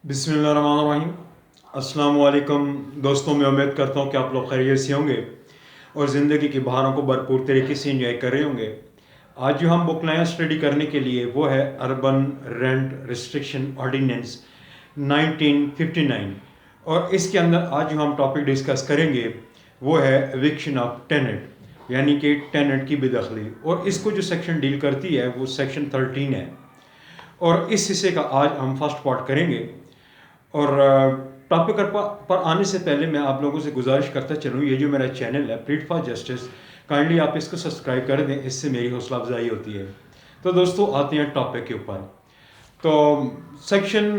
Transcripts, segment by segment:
बिस्मिल्लाहिर्रहमानिर्रहीम। अस्सलाम वालेकुम दोस्तों, मैं उम्मीद करता हूँ कि आप लोग खैरियत से होंगे और ज़िंदगी की बहारों को भरपूर तरीके से एंजॉय कर रहे होंगे। आज जो हम बुक लाए हैं स्टडी करने के लिए वो है अर्बन रेंट रिस्ट्रिक्शन ऑर्डिनेंस 1959। और इसके अंदर आज जो हम टॉपिक डिस्कस करेंगे वो है एविक्शन ऑफ टेनेंट, यानी कि टेनेंट की बेदखली। और इसको जो सेक्शन डील करती है वो सेक्शन 13 है। और इस हिस्से का आज हम फर्स्ट पार्ट करेंगे। और टॉपिक पर आने से पहले मैं आप लोगों से गुजारिश करता चलूँ, ये जो मेरा चैनल है प्लीट फॉर जस्टिस, काइंडली आप इसको सब्सक्राइब कर दें, इससे मेरी हौसला अफजाई होती है। तो दोस्तों आते हैं टॉपिक के ऊपर। तो सेक्शन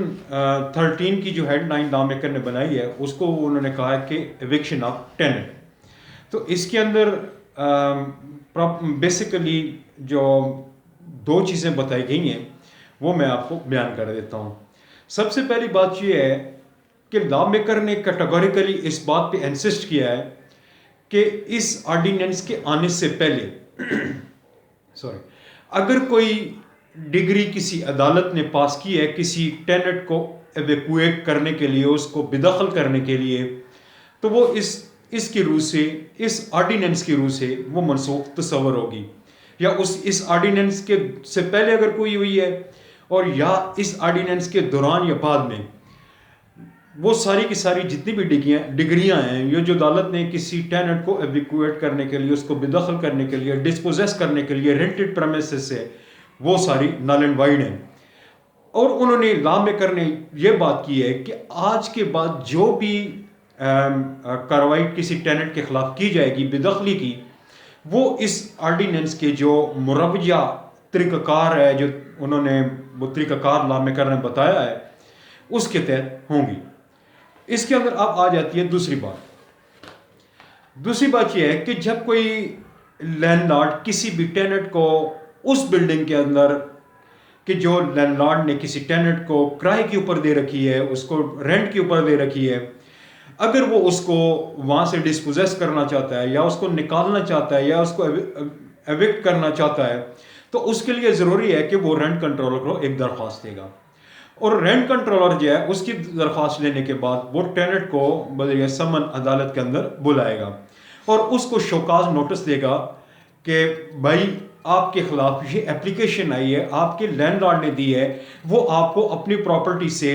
13 की जो हेडलाइन लॉ मेकर ने बनाई है उसको उन्होंने कहा है कि एविक्शन ऑफ टेनेंट। तो इसके अंदर बेसिकली जो दो चीज़ें बताई गई हैं वो मैं आपको बयान कर देता हूँ। सबसे पहली बात यह है कि लॉ मेकर ने कैटेगोरिकली इस बात पे इंसिस्ट किया है कि इस ऑर्डिनेंस के आने से पहले सॉरी, अगर कोई डिग्री किसी अदालत ने पास की है किसी टेनेंट को एवेकुएट करने के लिए, उसको बेदखल करने के लिए, तो वो इसकी रूह से, इस ऑर्डिनेंस की रूह से वो मनसूख तस्वर होगी। या इस ऑर्डिनेंस के से पहले अगर कोई हुई है और या इस ऑर्डिनेंस के दौरान या बाद में, वो सारी की सारी जितनी भी डिग्रियां हैं, ये जो अदालत ने किसी टेनेंट को एविकुएट करने के लिए, उसको बेदखल करने के लिए, डिस्पोजेस करने के लिए रेंटेड प्रेमिसेस से, वो सारी नल एंड वाइड हैं। और उन्होंने लॉ मेकर ने ये बात की है कि आज के बाद जो भी कार्रवाई किसी टेनेंट के खिलाफ की जाएगी बेदखली की, वो इस ऑर्डिनेंस के जो मुरवजा तरीक़ाकार है, जो उन्होंने वो तरीक़ाकार लॉ मेकर ने बताया है, उसके तहत होंगी। इसके अंदर अब आ जाती है दूसरी बात यह है कि जब कोई लैंडलॉर्ड किसी भी टेनेंट को उस बिल्डिंग के अंदर, कि जो लैंडलॉर्ड ने किसी टेनेंट को किराए के ऊपर दे रखी है, उसको रेंट के ऊपर दे रखी है, अगर वो उसको वहाँ से डिस्पोजेस करना चाहता है या उसको निकालना चाहता है या उसको एविक्ट करना चाहता है, तो उसके लिए ज़रूरी है कि वो रेंट कंट्रोलर को एक दरख्वास्त देगा। और रेंट कंट्रोलर जो है उसकी दरख्वास्त लेने के बाद वो टेनेंट को बजरिया समन अदालत के अंदर बुलाएगा और उसको शोकाज नोटिस देगा कि भाई आपके खिलाफ ये एप्लीकेशन आई है, आपके लैंडलॉर्ड ने दी है, वो आपको अपनी प्रॉपर्टी से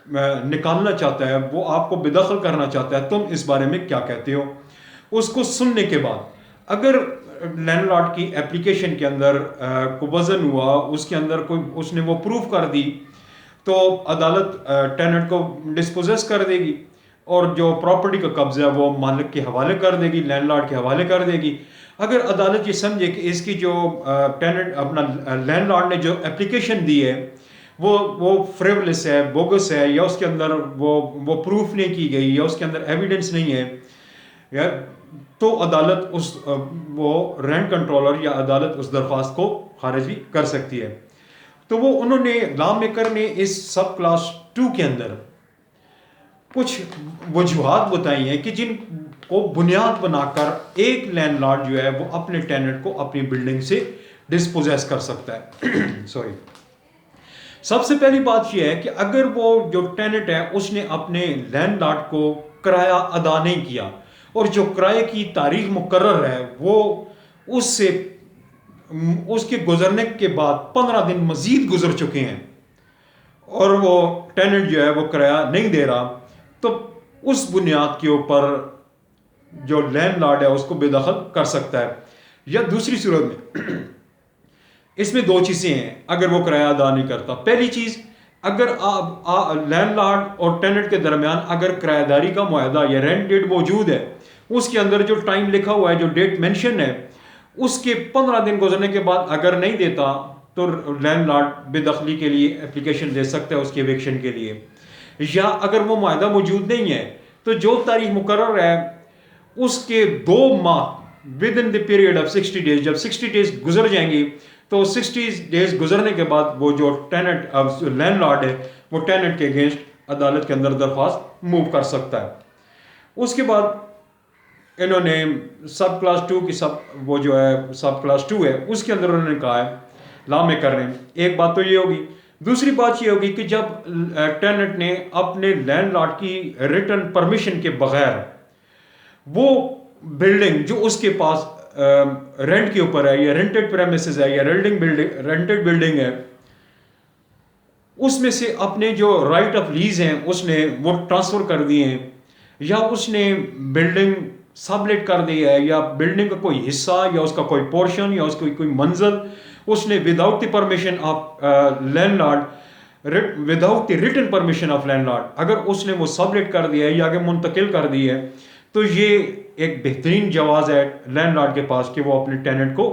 निकालना चाहता है, वो आपको बेदखल करना चाहता है, तुम इस बारे में क्या कहते हो। उसको सुनने के बाद अगर लैंडलॉर्ड की एप्लीकेशन के अंदर को वजन हुआ, उसके अंदर कोई उसने वो प्रूफ कर दी, तो अदालत टेनेंट को डिस्पोजेस कर देगी और जो प्रॉपर्टी का कब्जा है वो मालिक के हवाले कर देगी, लैंडलॉर्ड के हवाले कर देगी। अगर अदालत ये समझे कि इसकी जो टेनेंट अपना लैंडलॉर्ड ने जो एप्लीकेशन दी है वो फ्रिवलेस है, बोगस है, या उसके अंदर वो प्रूफ नहीं की गई या उसके अंदर एविडेंस नहीं है, या तो अदालत वो रेंट कंट्रोलर या अदालत उस दरख्वास्त को खारिज भी कर सकती है। तो वो उन्होंने लॉ मेकर ने इस सब क्लास 2 के अंदर कुछ वजूहात बताई हैं कि जिनको बुनियाद बनाकर एक लैंडलॉर्ड जो है वो अपने टेनेंट को अपनी बिल्डिंग से डिस्पोजेस कर सकता है। सॉरी, सबसे पहली बात यह है कि अगर वो जो टेनेंट है उसने अपने लैंडलॉर्ड को किराया अदा नहीं किया और जो किराए की तारीख मुकर्रर है वो उसके गुजरने के बाद 15 दिन मजीद गुजर चुके हैं और वो टेनेंट जो है वो किराया नहीं दे रहा, तो उस बुनियाद के ऊपर जो लैंडलॉर्ड है उसको बेदखल कर सकता है। या दूसरी सूरत में इसमें दो चीज़ें हैं अगर वो किराया अदा नहीं करता। पहली चीज़, अगर लैंडलॉर्ड और टेनेंट के दरमियान अगर किराएदारी का मुआहदा या रेंट डेट मौजूद है, उसके अंदर जो टाइम लिखा हुआ है, जो डेट मेंशन है, उसके 15 दिन गुजरने के बाद अगर नहीं देता तो लैंडलॉर्ड बेदखली के लिए एप्लीकेशन दे सकता है उसके एविक्शन के लिए। या अगर वो मुआहदा मौजूद नहीं है तो जो तारीख मुकर्रर है उसके 2 माह with in the period of 60 days, जब 60 डेज गुजर जाएंगे तो 60 डेज गुजरने के बाद वो जो टेनेंट लैंडलॉर्ड है वो टेनेंट के अगेंस्ट अदालत के अंदर दरख्वास्त मूव कर सकता है। उसके बाद इन्होंने सब क्लास 2 की वो जो है सब क्लास 2 है उसके अंदर उन्होंने कहा है लॉ मेकर ने, एक बात तो ये होगी दूसरी बात ये होगी कि जब टेनेंट ने अपने लैंडलॉर्ड की रिटर्न परमिशन के बगैर वो बिल्डिंग जो उसके पास रेंट के ऊपर है या रेंटेड प्रेमिसेस है या रेंटेड बिल्डिंग है, उसमें से अपने जो राइट ऑफ लीज हैं उसने वो ट्रांसफर कर दिए हैं, या उसने बिल्डिंग सबलेट कर दी है, या बिल्डिंग का कोई हिस्सा या उसका कोई पोर्शन या उसकी कोई मंजिल उसने without the permission of landlord, without the written permission of landlord अगर उसने वो सबलेट कर दिया है या आगे मुंतकिल कर दी है, तो ये एक बेहतरीन जवाज़ है लैंडलॉर्ड के पास कि वो अपने टेनेंट को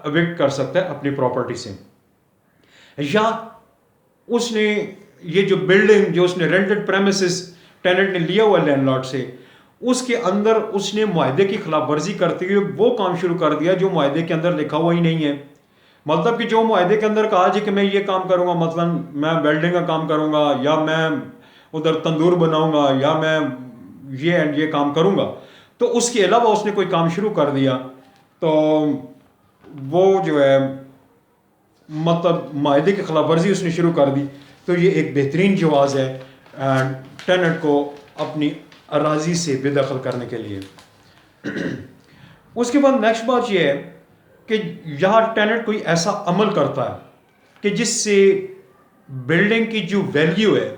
एविक्ट कर सकता है अपनी प्रॉपर्टी से। या उसने ये जो बिल्डिंग जो उसने रेंटेड प्रेमिसेस टेनेंट ने लिया हुआ लैंडलॉर्ड से, उसके अंदर उसने मुआहदे की खिलाफ वर्जी करते हुए वो काम शुरू कर दिया जो मुआहदे के अंदर लिखा हुआ ही नहीं है। मतलब कि जो मुआहदे के अंदर कहा जी कि मैं ये काम करूंगा, मतलब मैं वेल्डिंग का काम करूंगा या मैं उधर तंदूर बनाऊंगा या मैं ये एंड ये काम करूंगा, तो उसके अलावा उसने कोई काम शुरू कर दिया तो वो जो है मतलब माहदे की खिलाफ वर्जी उसने शुरू कर दी, तो ये एक बेहतरीन जवाज़ है टेनेंट को अपनी अराजी से बेदखल करने के लिए। उसके बाद नेक्स्ट बात यह है कि यहाँ टेनेंट कोई ऐसा अमल करता है कि जिससे बिल्डिंग की जो वैल्यू है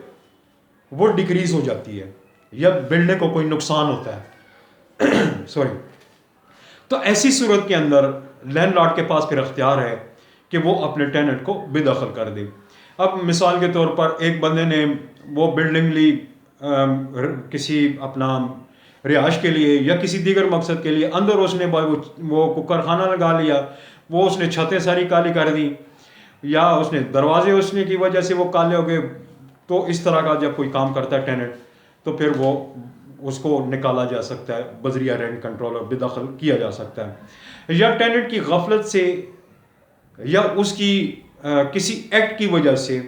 वो डिक्रीज हो जाती है या बिल्डिंग को कोई नुकसान होता है सॉरी, तो ऐसी सूरत के अंदर लैंडलॉर्ड के पास फिर अख्तियार है कि वो अपने टेनेंट को बेदखल कर दे। अब मिसाल के तौर पर एक बंदे ने वो बिल्डिंग ली किसी अपना रिहाइश के लिए या किसी दीगर मकसद के लिए, अंदर उसने वो कुकर खाना लगा लिया, वो उसने छतें सारी काली कर दी या उसने दरवाजे उसने की वजह से वो काले हो गए, तो इस तरह का जब कोई काम करता है टेनेंट तो फिर वो उसको निकाला जा सकता है, बजरिया रेंट कंट्रोलर बेदखल किया जा सकता है। या टेनेंट की गफलत से या उसकी किसी एक्ट की वजह से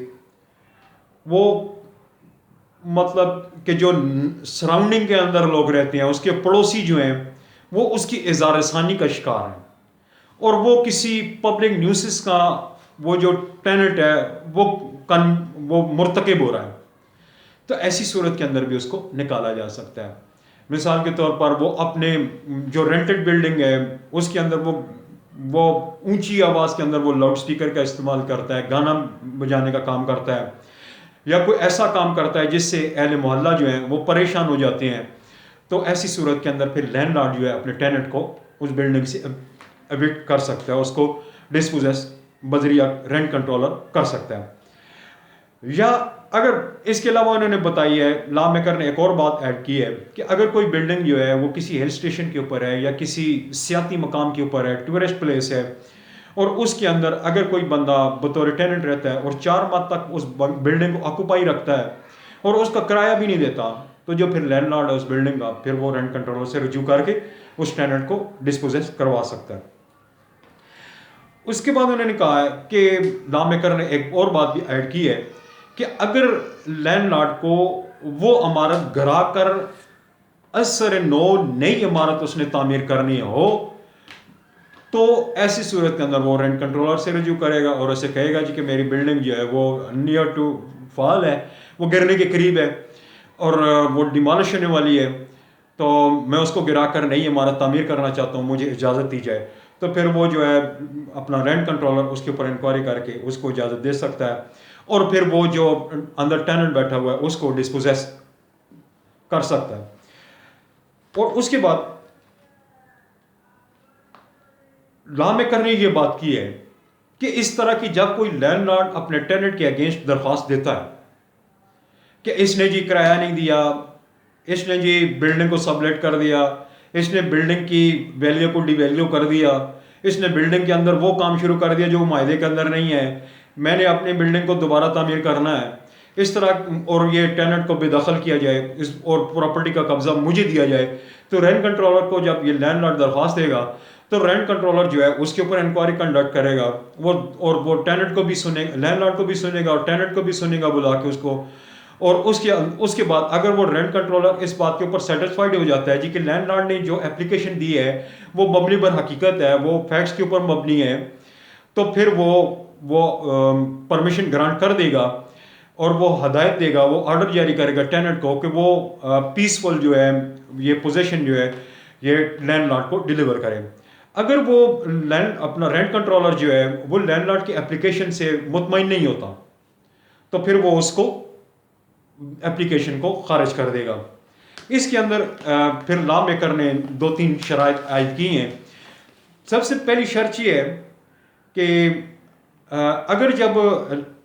वो मतलब कि जो सराउंडिंग के अंदर लोग रहते हैं उसके पड़ोसी जो हैं वो उसकी इज़ारसानी का शिकार हैं और वो किसी पब्लिक न्यूसेस का वो जो टेनेंट है वो मुर्तकिब हो रहा है, तो ऐसी सूरत के अंदर भी उसको निकाला जा सकता है। मिसाल के तौर पर वो अपने जो रेंटेड बिल्डिंग है उसके अंदर वो ऊंची आवाज़ के अंदर वो लाउड स्पीकर का इस्तेमाल करता है, गाना बजाने का काम करता है या कोई ऐसा काम करता है जिससे अहले मोहल्ला जो है वो परेशान हो जाते हैं, तो ऐसी सूरत के अंदर फिर लैंडलॉर्ड जो है अपने टेनेंट को उस बिल्डिंग से एविक्ट कर सकता है, उसको डिस्पोजेस बजरिया रेंट कंट्रोलर कर सकता है। या अगर इसके अलावा उन्होंने बताई है, लॉ मेकर ने एक और बात ऐड की है कि अगर कोई बिल्डिंग जो है वो किसी हिल स्टेशन के ऊपर है या किसी सियाती मकाम के ऊपर है, टूरिस्ट प्लेस है, और उसके अंदर अगर कोई बंदा बतौर टेनेंट रहता है और 4 माह तक उस बिल्डिंग को ऑक्यूपाई रखता है और उसका किराया भी नहीं देता, तो जो फिर लैंडलॉर्ड है उस बिल्डिंग का फिर वो रेंट कंट्रोलर से रजू करके उस टेनेंट को डिस्पोजेस करवा सकता है। उसके बाद उन्होंने कहा है कि लॉ मेकर ने एक और बात भी ऐड की है कि अगर लैंडलॉर्ड को वो इमारत गिरा कर असर नो नई इमारत उसने तामीर करनी हो, तो ऐसी सूरत के अंदर वो रेंट कंट्रोलर से रजू करेगा और उसे कहेगा जी कि मेरी बिल्डिंग जो है वो नियर टू फॉल है, वो गिरने के करीब है और वो डिमोलिश होने वाली है, तो मैं उसको गिरा कर नई इमारत तामीर करना चाहता हूँ, मुझे इजाज़त दी जाए। तो फिर वो जो है अपना रेंट कंट्रोलर उसके ऊपर इंक्वायरी करके उसको इजाज़त दे सकता है और फिर वो जो अंदर टेनेंट बैठा हुआ है उसको डिस्पोजेस कर सकता है। और उसके बाद लॉ मेकर ने ये बात की है कि इस तरह की जब कोई लैंडलॉर्ड अपने टेनेंट के अगेंस्ट दरख्वास्त देता है कि इसने जी किराया नहीं दिया, इसने जी बिल्डिंग को सबलेट कर दिया, इसने बिल्डिंग की वैल्यू को डिवैल्यू कर दिया, इसने बिल्डिंग के अंदर वो काम शुरू कर दिया जो मायदे के अंदर नहीं है, मैंने अपनी बिल्डिंग को दोबारा तामीर करना है, इस तरह, और ये टेनेंट को बेदखल किया जाए इस और प्रॉपर्टी का कब्जा मुझे दिया जाए, तो रेंट कंट्रोलर को जब ये लैंडलॉर्ड दरख्वास्त देगा तो रेंट कंट्रोलर जो है उसके ऊपर इंक्वायरी कंडक्ट करेगा वो, और वो टेनेंट को भी सुनेगा, लैंडलॉर्ड को भी सुनेगा और टेनेंट को भी सुनेगा बुला के उसको, और उसके बाद अगर वो रेंट कंट्रोलर इस बात के ऊपर सेटिस्फाइड हो जाता है जी कि लैंडलॉर्ड ने जो एप्लीकेशन दी है वो मबनी बर हकीकत है, वो फैक्ट्स के ऊपर मबनी है, तो फिर वो वो परमिशन ग्रांट कर देगा और वो हदायत देगा, वो ऑर्डर जारी करेगा टेनेंट को कि वो पीसफुल जो है ये पोजीशन जो है ये लैंडलॉर्ड को डिलीवर करे। अगर वो लैंड अपना रेंट कंट्रोलर जो है वो लैंडलॉर्ड की एप्लीकेशन से मुतमईन नहीं होता तो फिर वो उसको एप्लीकेशन को खारिज कर देगा। इसके अंदर फिर लॉ मेकर ने 2-3 शराइत आयद की हैं। सबसे पहली शर्त ये है कि अगर जब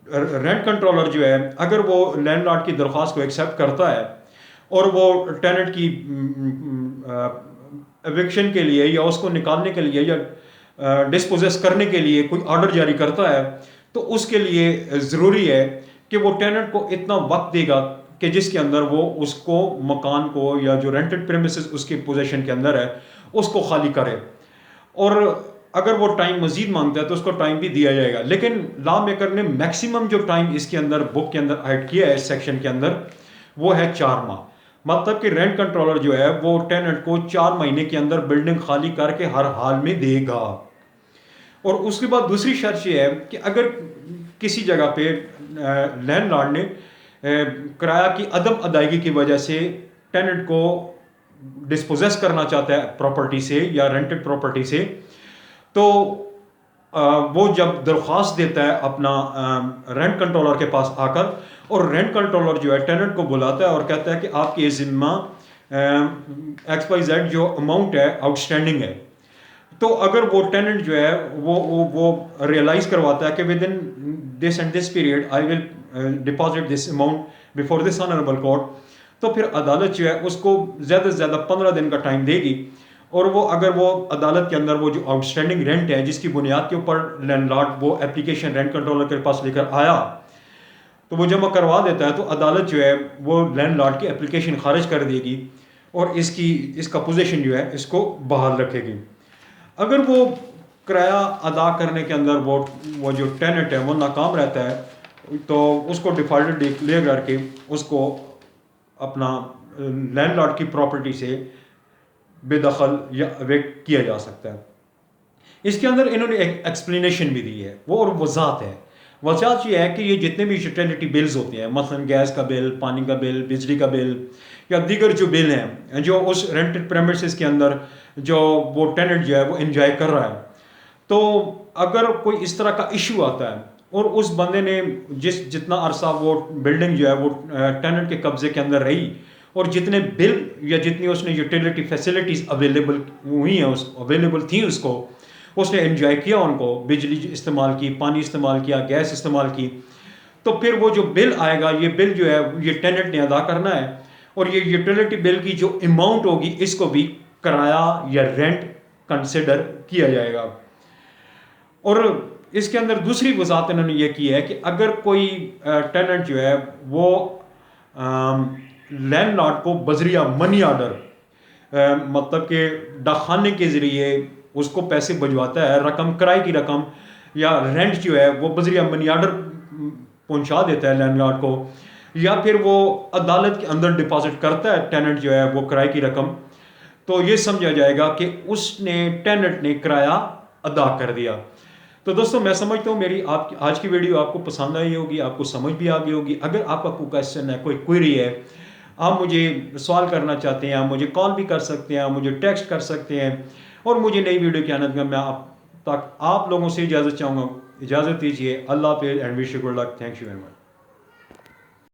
रेंट कंट्रोलर जो है अगर वो लैंडलॉर्ड की दरख्वास्त को एक्सेप्ट करता है और वो टेनेंट की एविक्शन के लिए या उसको निकालने के लिए या डिस्पोजेस करने के लिए कोई ऑर्डर जारी करता है तो उसके लिए ज़रूरी है कि वो टेनेंट को इतना वक्त देगा कि जिसके अंदर वो उसको मकान को या जो रेंटेड प्रेमिसेस उसके पोजीशन के अंदर है उसको खाली करे। और अगर वो टाइम मजीद मांगता है तो उसको टाइम भी दिया जाएगा। लेकिन लॉ मेकर ने मैक्सिमम जो टाइम इसके अंदर बुक के अंदर ऐड किया है इस सेक्शन के अंदर वो है 4 माह। मतलब कि रेंट कंट्रोलर जो है वो टेनेंट को 4 महीने के अंदर बिल्डिंग खाली करके हर हाल में देगा। और उसके बाद दूसरी शर्त ये है कि अगर किसी जगह पे लैंडलॉर्ड ने किराया की अदम अदायगी की वजह से टेनेंट को डिस्पोजेस करना चाहता है प्रॉपर्टी से या रेंटेड प्रॉपर्टी से तो वो जब दरख्वास्त देता है अपना रेंट कंट्रोलर के पास आकर और रेंट कंट्रोलर जो है टेनेंट को बुलाता है और कहता है कि आपकी ज़िम्मा XYZ जो अमाउंट है आउटस्टैंडिंग है। तो अगर वो टेनेंट जो है वो रियलाइज करवाता है कि with in this and this period I will deposit this amount before this honourable court तो फिर अदालत जो है उसको ज़्यादा से ज़्यादा 15 दिन का टाइम देगी। और वो अगर वो अदालत के अंदर वो जो आउटस्टैंडिंग रेंट है जिसकी बुनियाद के ऊपर लैंडलॉर्ड वो एप्लीकेशन रेंट कंट्रोलर के पास लेकर आया तो वो जमा करवा देता है तो अदालत जो है वो लैंडलॉर्ड की एप्लीकेशन खारिज कर देगी और इसका पोजीशन जो है इसको बहाल रखेगी। अगर वो किराया अदा करने के अंदर वो जो टेनेंट है वो नाकाम रहता है तो उसको डिफॉल्टर डिक्लेयर करके उसको अपना लैंडलॉर्ड की प्रॉपर्टी से बेदखल या अवेक्ट किया जा सकता है। इसके अंदर इन्होंने एक एक्सप्लेनेशन भी दी है वो और वजात है। वजात ये है कि ये जितने भी यूटिलिटी बिल्स होते हैं मसलन गैस का बिल, पानी का बिल, बिजली का बिल या दीगर जो बिल हैं जो उस रेंटेड प्रेमिसेस के अंदर जो वो टेनेंट जो है वो एंजॉय कर रहा है तो अगर कोई इस तरह का इशू आता है और उस बंदे ने जितना अरसा वो बिल्डिंग जो है वो टेनेंट के कब्जे के अंदर रही और जितने बिल या जितनी उसने यूटिलिटी फैसिलिटीज़ अवेलेबल हुई हैं अवेलेबल थी उसने एंजॉय किया उनको, बिजली इस्तेमाल की, पानी इस्तेमाल किया, गैस इस्तेमाल की तो फिर वो जो बिल आएगा ये बिल जो है ये टेनेंट ने अदा करना है और ये यूटिलिटी बिल की जो अमाउंट होगी इसको भी किराया या रेंट कंसिडर किया जाएगा। और इसके अंदर दूसरी वजाहत इन्होंने ये की है कि अगर कोई टेनेंट जो है वो लैंडलॉर्ड को बजरिया मनी ऑर्डर मतलब कि डाकखाने के ज़रिए उसको पैसे भिजवाता है रकम किराए की रकम या रेंट जो है वो बजरिया मनी ऑर्डर पहुंचा देता है लैंडलॉर्ड को या फिर वो अदालत के अंदर डिपॉजिट करता है टेनेंट जो है वो किराए की रकम तो ये समझा जाएगा कि टेनेंट ने किराया अदा कर दिया। तो दोस्तों मैं समझता हूँ मेरी आज की वीडियो आपको पसंद आई होगी, आपको समझ भी आ गई होगी। अगर आपका कोई क्वेश्चन है, कोई क्वेरी है, आप मुझे सवाल करना चाहते हैं, आप मुझे कॉल भी कर सकते हैं, आप मुझे टेक्स्ट कर सकते हैं और मुझे नई वीडियो के आने में आप लोगों से इजाज़त चाहूँगा। इजाज़त दीजिए। अल्लाह हाफ़िज़ and wish you good luck. Thank you very much.